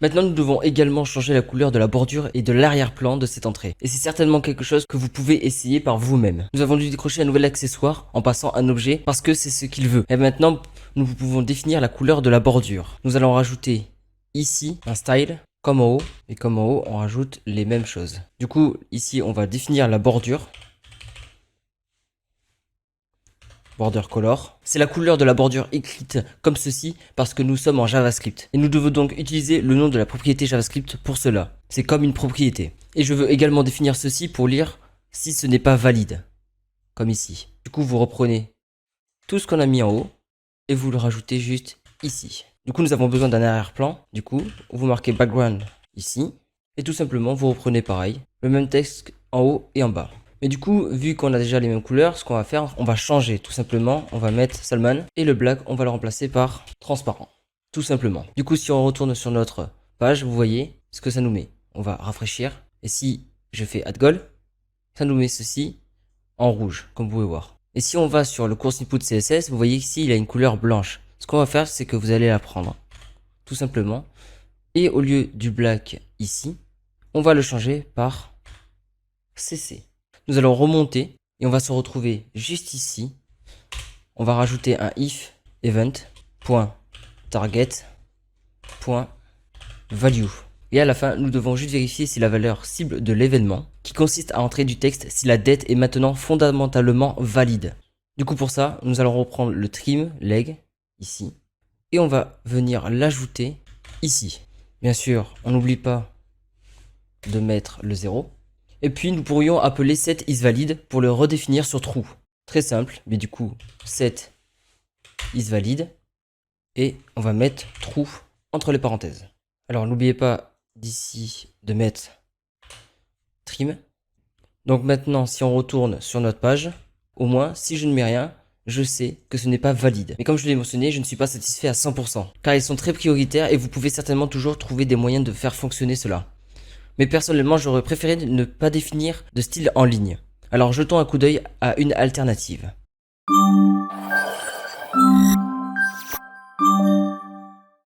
Maintenant, nous devons également changer la couleur de la bordure et de l'arrière-plan de cette entrée. Et c'est certainement quelque chose que vous pouvez essayer par vous-même. Nous avons dû décrocher un nouvel accessoire en passant un objet parce que c'est ce qu'il veut. Et maintenant, nous pouvons définir la couleur de la bordure. Nous allons rajouter ici un style comme en haut. Et comme en haut, on rajoute les mêmes choses. Du coup, ici, on va définir la bordure. Border color. C'est la couleur de la bordure écrite comme ceci parce que nous sommes en JavaScript. Et nous devons donc utiliser le nom de la propriété JavaScript pour cela. C'est comme une propriété. Et je veux également définir ceci pour lire si ce n'est pas valide. Comme ici. Du coup, vous reprenez tout ce qu'on a mis en haut et vous le rajoutez juste ici. Du coup, nous avons besoin d'un arrière-plan. Du coup, vous marquez background ici. Et tout simplement, vous reprenez pareil, le même texte en haut et en bas. Mais du coup, vu qu'on a déjà les mêmes couleurs, ce qu'on va faire, on va changer tout simplement. On va mettre Salman et le black, on va le remplacer par transparent. Tout simplement. Du coup, si on retourne sur notre page, vous voyez ce que ça nous met. On va rafraîchir. Et si je fais add goal, ça nous met ceci en rouge, comme vous pouvez voir. Et si on va sur le course input CSS, vous voyez ici, il a une couleur blanche. Ce qu'on va faire, c'est que vous allez la prendre. Tout simplement. Et au lieu du black ici, on va le changer par CC. Nous allons remonter et on va se retrouver juste ici. On va rajouter un if event.target.value. Et à la fin, nous devons juste vérifier si la valeur cible de l'événement, qui consiste à entrer du texte, si la date est maintenant fondamentalement valide. Du coup, pour ça, nous allons reprendre le trim leg ici et on va venir l'ajouter ici. Bien sûr, on n'oublie pas de mettre le 0. Et puis nous pourrions appeler set isValid pour le redéfinir sur true. Très simple, mais du coup set isValid et on va mettre true entre les parenthèses. Alors n'oubliez pas d'ici de mettre trim. Donc maintenant si on retourne sur notre page, au moins si je ne mets rien, je sais que ce n'est pas valide. Mais comme je l'ai mentionné, je ne suis pas satisfait à 100%, car ils sont très prioritaires et vous pouvez certainement toujours trouver des moyens de faire fonctionner cela. Mais personnellement, j'aurais préféré ne pas définir de style en ligne. Alors jetons un coup d'œil à une alternative.